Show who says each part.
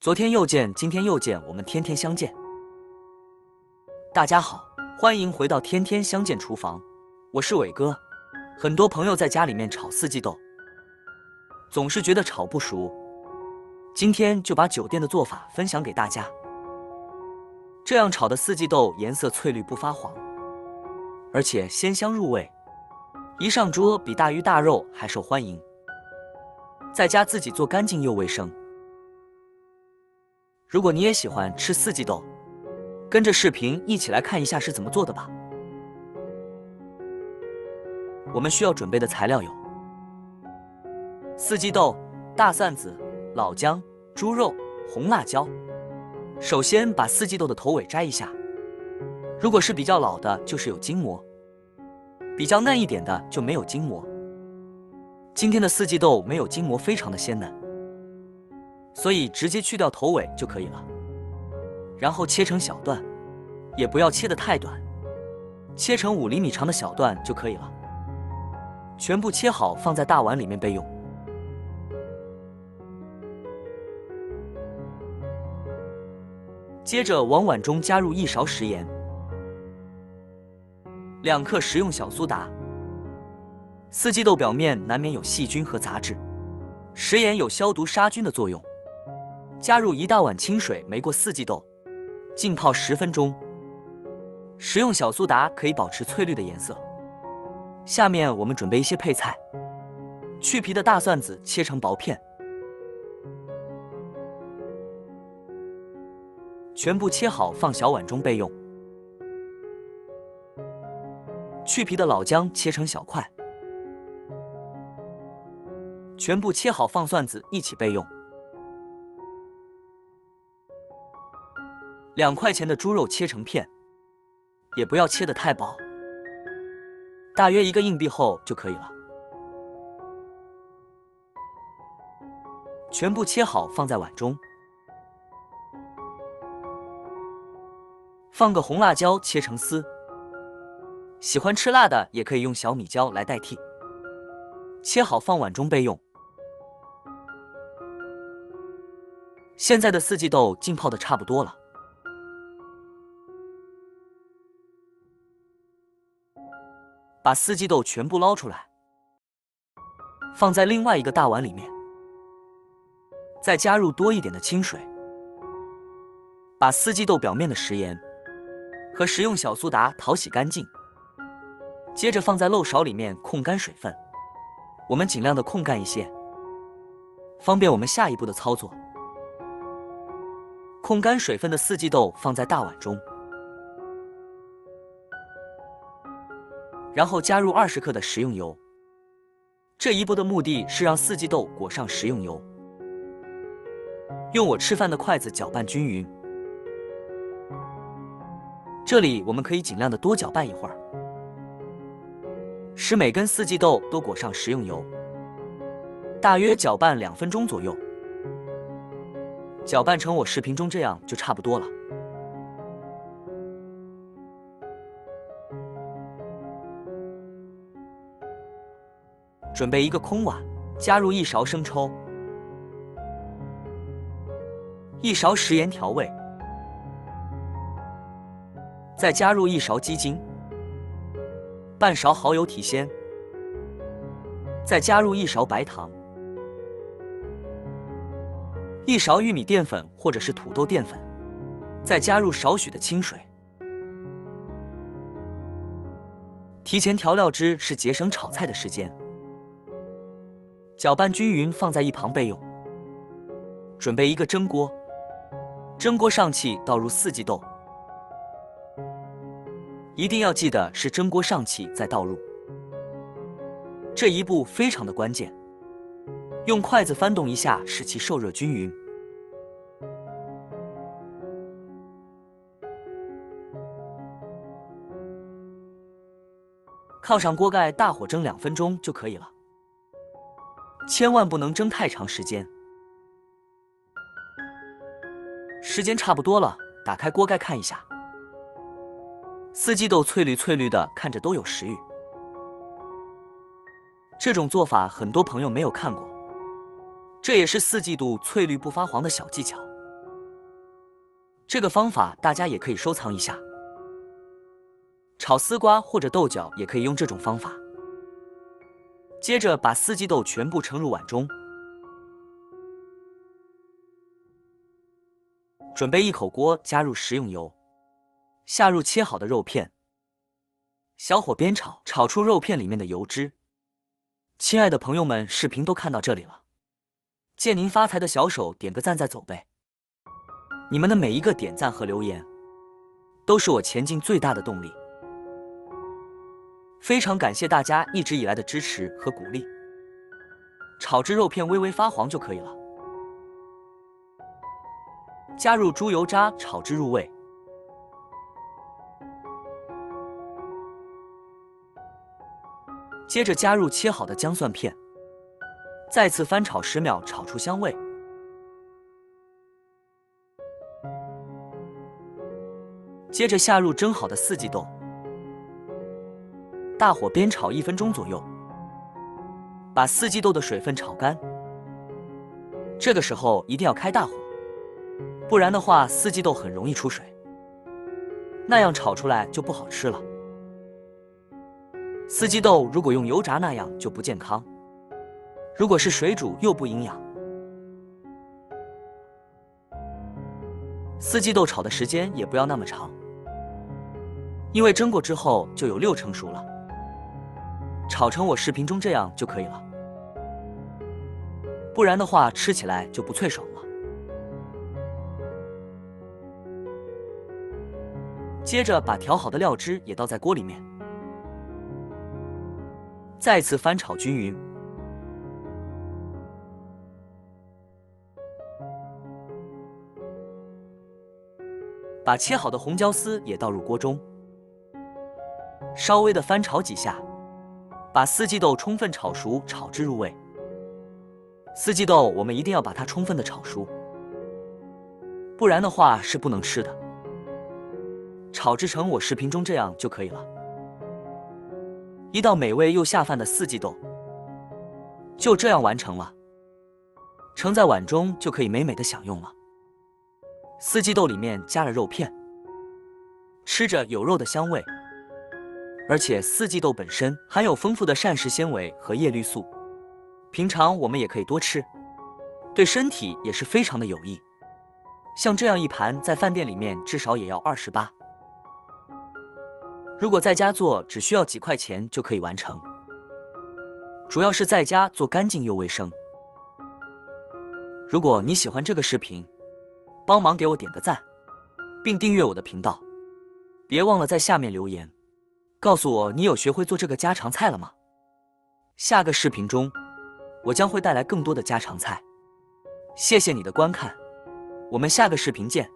Speaker 1: 昨天又见，今天又见，我们天天相见。大家好，欢迎回到天天相见厨房，我是伟哥。很多朋友在家里面炒四季豆，总是觉得炒不熟，今天就把酒店的做法分享给大家。这样炒的四季豆颜色翠绿不发黄，而且鲜香入味，一上桌比大鱼大肉还受欢迎。在家自己做干净又卫生。如果你也喜欢吃四季豆，跟着视频一起来看一下是怎么做的吧。我们需要准备的材料有四季豆、大蒜子、老姜、猪肉、红辣椒。首先把四季豆的头尾摘一下，如果是比较老的，就是有筋膜；比较嫩一点的就没有筋膜。今天的四季豆没有筋膜，非常的鲜嫩，所以直接去掉头尾就可以了。然后切成小段，也不要切得太短，切成5厘米长的小段就可以了。全部切好放在大碗里面备用。接着往碗中加入1勺食盐、2克食用小苏打。四季豆表面难免有细菌和杂质，食盐有消毒杀菌的作用。加入1大碗清水没过四季豆，浸泡10分钟。食用小苏打可以保持翠绿的颜色。下面我们准备一些配菜，去皮的大蒜子切成薄片，全部切好放小碗中备用。去皮的老姜切成小块，全部切好放蒜子一起备用。2块钱的猪肉切成片，也不要切得太薄，大约1个硬币厚就可以了。全部切好放在碗中。放个红辣椒切成丝，喜欢吃辣的也可以用小米椒来代替。切好放碗中备用。现在的四季豆浸泡的差不多了，把四季豆全部捞出来，放在另外一个大碗里面，再加入多一点的清水，把四季豆表面的食盐和食用小苏打淘洗干净，接着放在漏勺里面控干水分，我们尽量的控干一些，方便我们下一步的操作。控干水分的四季豆放在大碗中，然后加入20克的食用油。这一步的目的是让四季豆裹上食用油，用我吃饭的筷子搅拌均匀。这里我们可以尽量的多搅拌一会儿，使每根四季豆都裹上食用油，大约搅拌2分钟左右。搅拌成我视频中这样就差不多了。准备一个空碗，加入1勺生抽，1勺食盐调味，再加入1勺鸡精，半勺蚝油提鲜，再加入1勺白糖，1勺玉米淀粉或者是土豆淀粉，再加入少许的清水。提前调料汁是节省炒菜的时间。搅拌均匀放在一旁备用。准备一个蒸锅，蒸锅上气倒入四季豆，一定要记得是蒸锅上气再倒入，这一步非常的关键。用筷子翻动一下，使其受热均匀。靠上锅盖，大火蒸2分钟就可以了，千万不能蒸太长时间。时间差不多了，打开锅盖看一下，四季豆翠绿翠绿的，看着都有食欲。这种做法很多朋友没有看过，这也是四季豆翠绿不发黄的小技巧。这个方法大家也可以收藏一下。炒丝瓜或者豆角也可以用这种方法。接着把四季豆全部盛入碗中，准备一口锅，加入食用油，下入切好的肉片，小火煸炒，炒出肉片里面的油脂。亲爱的朋友们，视频都看到这里了，借您发财的小手点个赞再走呗！你们的每一个点赞和留言，都是我前进最大的动力。非常感谢大家一直以来的支持和鼓励。炒至肉片微微发黄就可以了。加入猪油渣，炒至入味。接着加入切好的姜蒜片，再次翻炒10秒，炒出香味。接着下入蒸好的四季豆，大火煸炒1分钟左右，把四季豆的水分炒干。这个时候一定要开大火，不然的话四季豆很容易出水，那样炒出来就不好吃了。四季豆如果用油炸那样就不健康，如果是水煮又不营养。四季豆炒的时间也不要那么长，因为蒸过之后就有6成熟了。炒成我视频中这样就可以了，不然的话吃起来就不脆爽了。接着把调好的料汁也倒在锅里面，再次翻炒均匀。把切好的红椒丝也倒入锅中，稍微的翻炒几下，把四季豆充分炒熟，炒至入味。四季豆我们一定要把它充分的炒熟，不然的话是不能吃的。炒制成我视频中这样就可以了。一道美味又下饭的四季豆就这样完成了，盛在碗中就可以美美的享用了。四季豆里面加了肉片，吃着有肉的香味，而且四季豆本身含有丰富的膳食纤维和叶绿素，平常我们也可以多吃，对身体也是非常的有益。像这样一盘在饭店里面至少也要28，如果在家做只需要几块钱就可以完成，主要是在家做干净又卫生。如果你喜欢这个视频，帮忙给我点个赞，并订阅我的频道，别忘了在下面留言，告诉我你有学会做这个家常菜了吗？下个视频中，我将会带来更多的家常菜。谢谢你的观看，我们下个视频见。